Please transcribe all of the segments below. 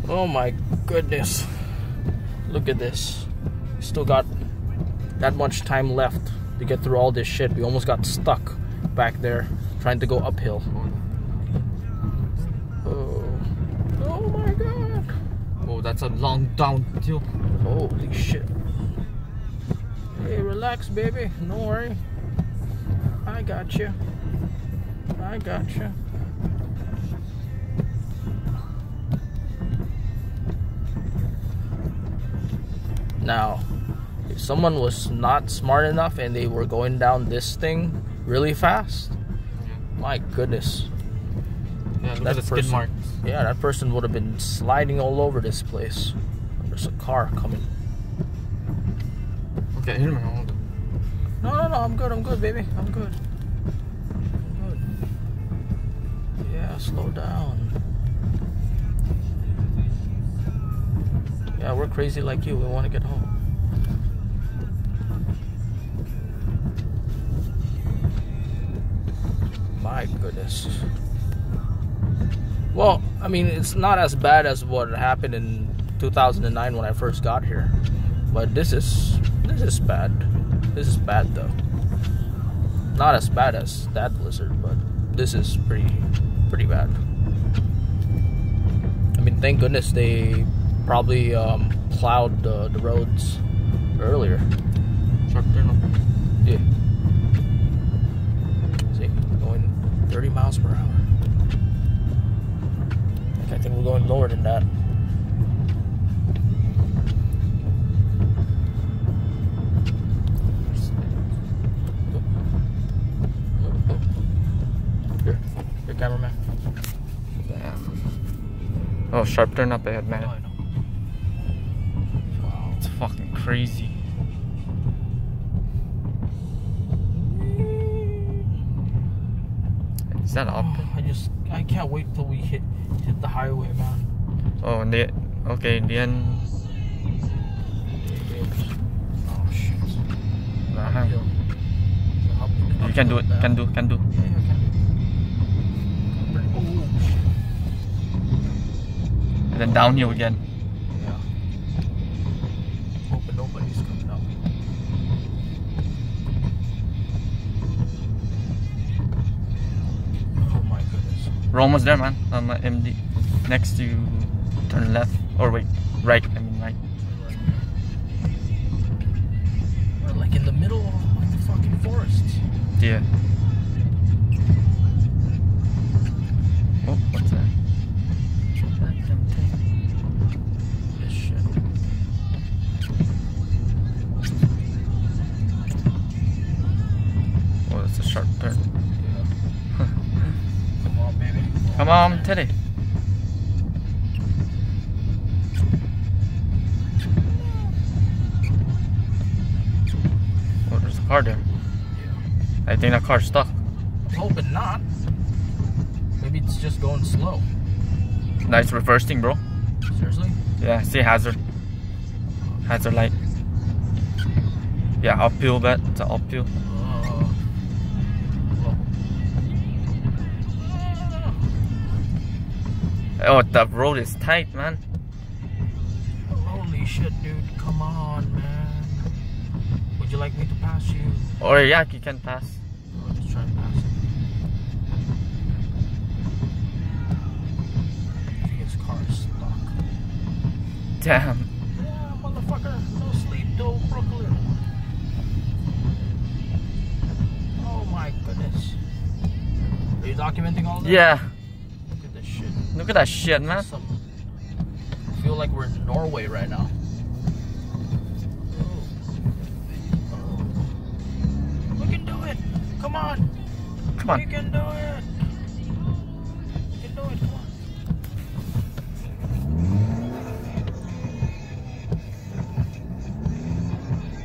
Oh my goodness. Look at this. We still got that much time left to get through all this shit. We almost got stuck back there trying to go uphill. Oh my god. Oh, that's a long downhill. Holy shit. Hey, relax, baby. Don't worry. I got you. I got you. Now, if someone was not smart enough and they were going down this thing really fast, my goodness. Yeah, look at the skid marks. Yeah, that person would have been sliding all over this place. There's a car coming. Okay, here we go. No, I'm good, baby. I'm good. Yeah, slow down. Yeah, we're crazy like you. We want to get home. My goodness. Well, I mean, it's not as bad as what happened in 2009 when I first got here, but this is bad. This is bad though. Not as bad as that blizzard, but this is pretty bad. I mean, thank goodness they probably plowed the roads earlier. Sharp turn up. Yeah. See, going 30 miles per hour. I think we're going lower than that. Here, cameraman. Damn. Oh, sharp turn up ahead, man. I know. Wow. It's fucking crazy. Is that up? I can't wait till we hit the highway, man. Oh, in the okay, in the end. Oh shit. You can do it. Can do. Yeah, I can do. Oh shit. And then downhill again. Yeah. Hoping nobody's coming up. Oh my goodness. We're almost there, man. On my MD. Next to turn left. Or wait, right. I mean right. We're like in the middle of like the fucking forests. Yeah. Oh, what's that? This shit. Oh, that's a sharp turn. Yeah. Come on, baby. Come on, Teddy. Oh, there's a car there. Yeah. I think that car's stuck. I'm hoping not. Maybe it's just going slow. Nice reversing, bro. Seriously? Yeah, see hazard. Hazard light. Yeah, uphill, bet. It's an uphill. Oh, the road is tight, man. Holy shit, dude. Come on, man. Would you like me to pass you? Or yeah, you can pass. I'll just try and pass it. I think his car is stuck. Damn. Yeah, motherfucker. No sleep till Brooklyn. Oh my goodness. Are you documenting all this? Yeah. Look at this shit. Look at that shit, man. I feel like we're in Norway right now. We can do it. Come on. Come on. We can do it. We can do it. Come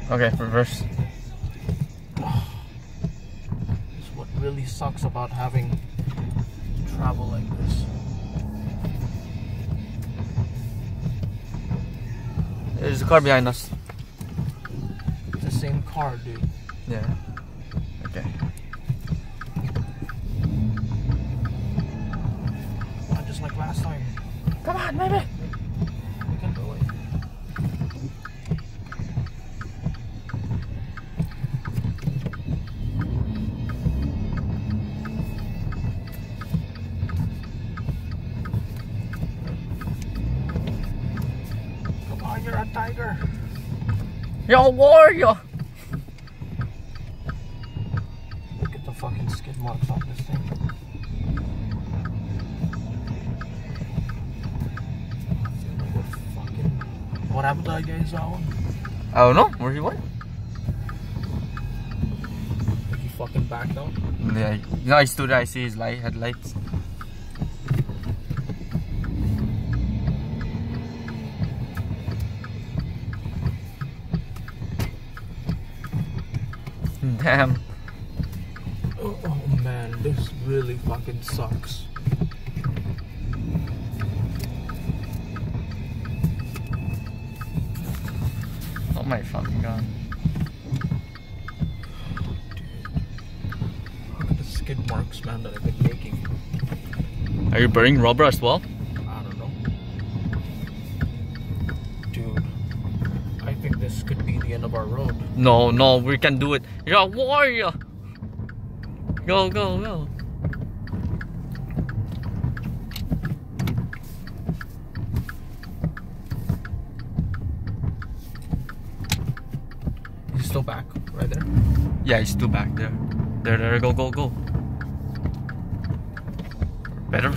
on. Okay, reverse. This is what really sucks about having to travel like this. There's a car behind us. It's the same car, dude. Yeah. Okay. Not just like last time. Come on, baby. tiger. Yo, warrior! Look at the fucking skid marks on this thing. What happened to that guy's one? I don't know. Where he went? Did he fucking backed out? Yeah, no, I stood there. I see his headlights. Damn. Oh man, this really fucking sucks. Oh my fucking god. Look at the skid marks, man, that I've been making. Are you burning rubber as well? I don't know. Dude, I think this could be the end of our road. No, no, we can do it. You're a warrior. Go, go, go. He's still back, right there. Yeah, he's still back there. There, go, go, go. Better.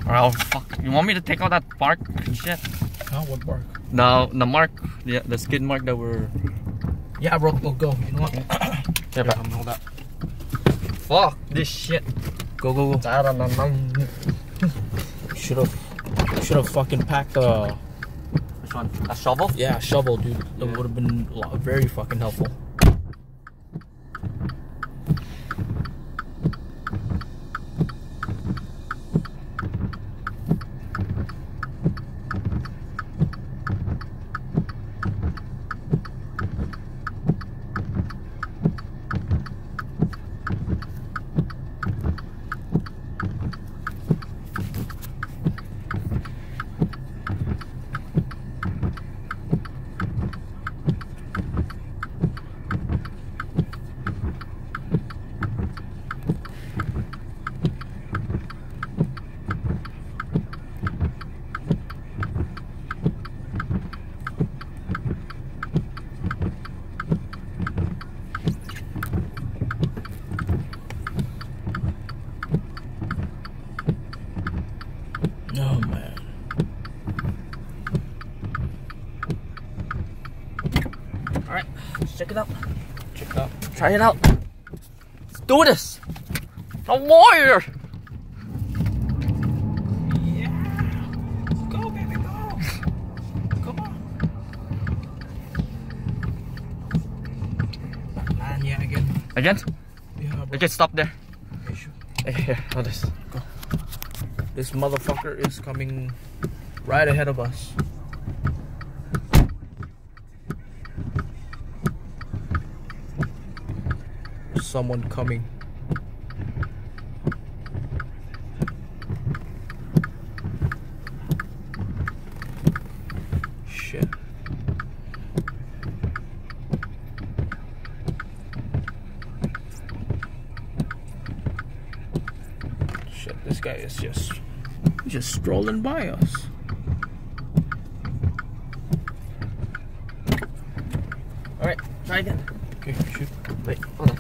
Oh fuck! You want me to take out that mark and shit? Huh? What mark? The mark, yeah, the skid mark that were. Yeah, bro, go. You know what? Yeah, but hold that. fuck this shit. Go. Should have fucking packed a. Which one? A shovel? Yeah, a shovel, dude. That would have been very fucking helpful. Oh man. Alright, let's check it out. Check it out. Try it out. Let's do this. A warrior. Yeah. Go, baby, go. Come on. Man, yeah, again. Again? Yeah, bro. Okay, stop there. Okay, sure. Here, hold this. Go. This motherfucker is coming right ahead of us. Someone coming. Shit. Shit, this guy is just strolling by us. Alright, try again. Okay, shoot. Wait, hold on.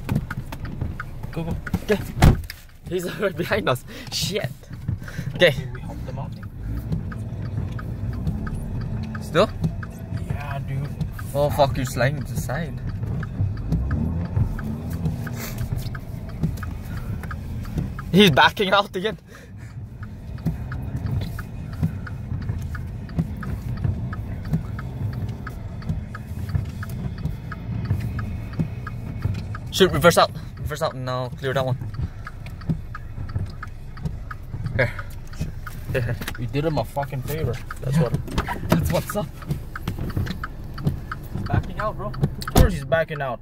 Go. Okay. He's right behind us. Shit. Okay. We help them out. Still? Yeah, dude. Oh fuck, you're sliding to the side. He's backing out again. Shoot, reverse out. Reverse out and now clear that one. Here. Here. We did him a fucking favor. That's That's what's up. Backing out, bro. Of course he's backing out.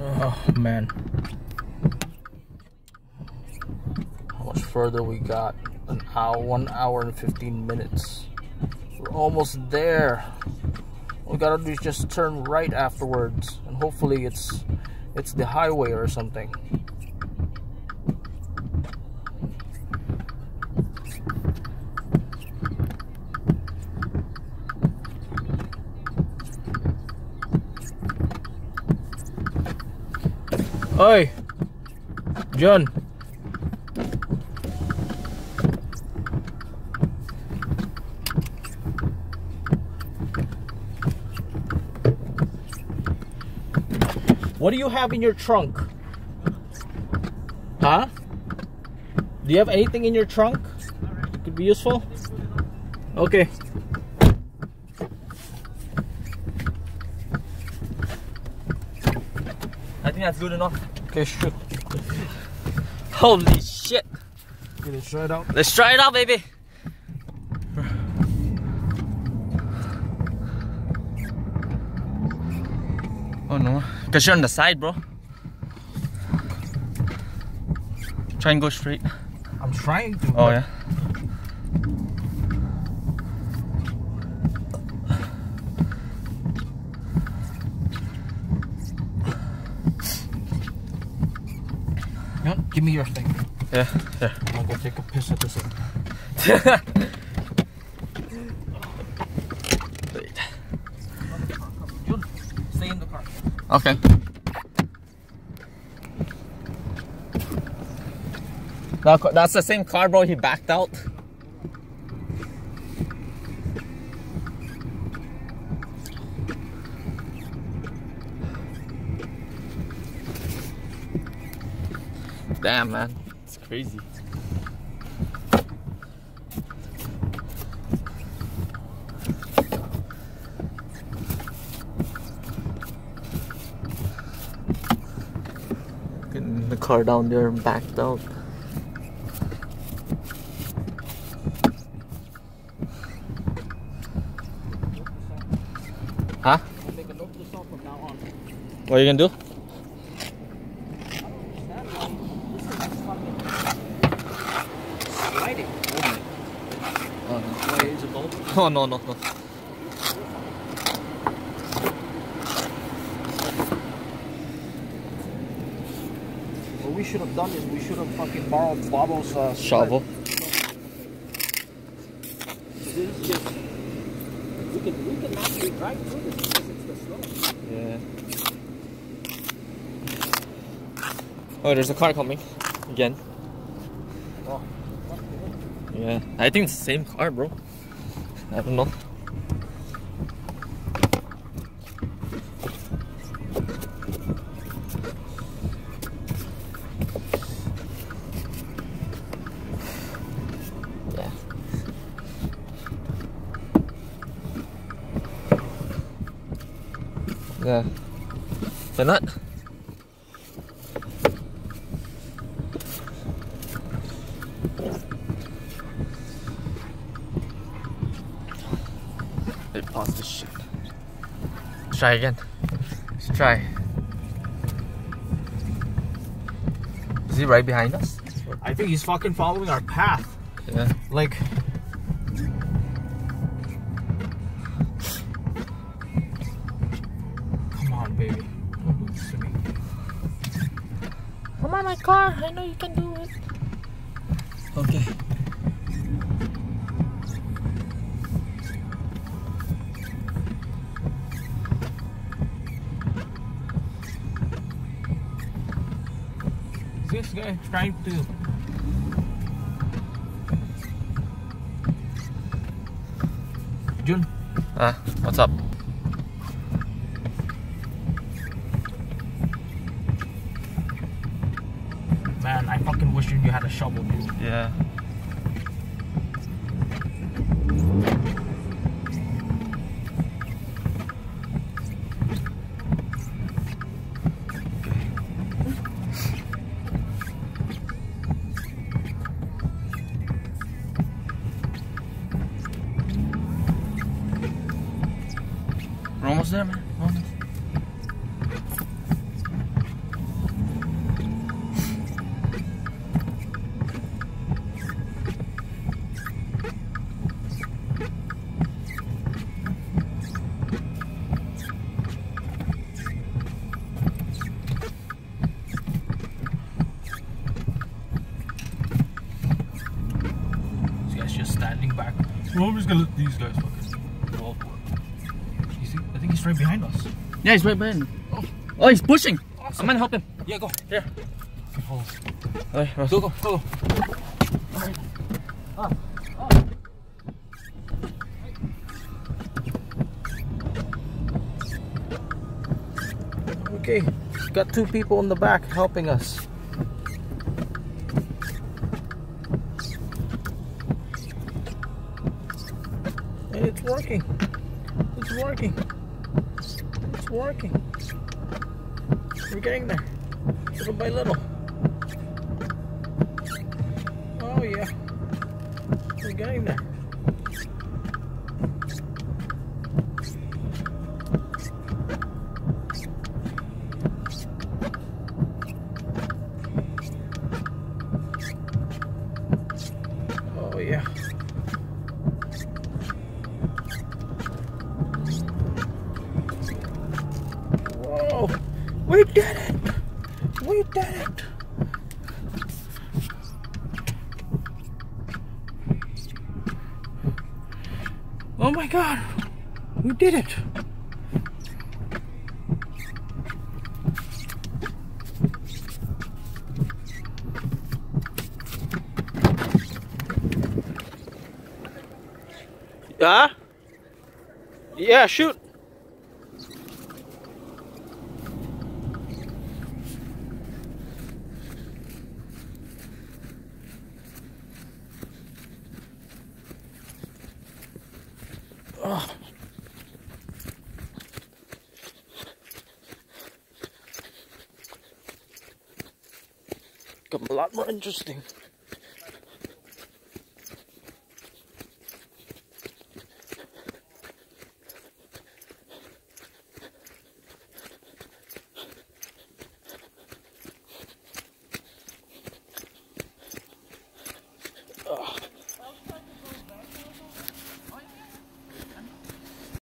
Oh man. How much further we got? An hour, 1 hour and 15 minutes. We're almost there. All we gotta do is just turn right afterwards, and hopefully it's the highway or something. Oi, John. What do you have in your trunk? Huh? Do you have anything in your trunk that could be useful? Okay. I think that's good enough. Okay, shoot. Holy shit. Okay, let's try it out. Let's try it out, baby. Oh no, because you're on the side, bro. Try and go straight. I'm trying to. Oh yeah. Yeah, give me your thing. Yeah, yeah. I'm gonna go take a piss at this one. Wait. Jun, stay in the car. Okay. That's the same car, bro. He backed out. Damn, man. It's crazy. Getting the car down there and backed out. Huh? I'll make a note to the song from now on. What are you gonna do? Sliding. Oh no. Why is it both? Oh no, no, no. What we should have done is we should have fucking borrowed Bobo's Shovel. This is just, we can actually drive through this because it's the snow. Yeah. Oh, there's a car coming again. Oh, Yeah, I think it's the same car, bro. I don't know. Yeah. Yeah. They're not. Wait, pause this shit. Let's try again. Let's try. Is he right behind us? I think he's fucking following our path. Yeah. Like, come on, baby. Don't do this to me. Come on, my car. I know you can do it. Okay. This guy trying to. Jun, What's up? man, I fucking wish you had a shovel, dude. Yeah. We're almost there, man. Almost. Well, I'm just gonna let these guys fucking go. You see? I think he's right behind us. Yeah, he's right behind. Oh, he's pushing. Awesome. I'm gonna help him. Yeah, go. Here. Alright, go. Alright. Okay, got 2 people in the back helping us. And it's working. It's working. It's working. We're getting there. Little by little. Oh yeah. We're getting there. Oh yeah. Whoa! We did it! We did it! Oh my God! We did it! Huh? Yeah, shoot. Oh. Become a lot more interesting.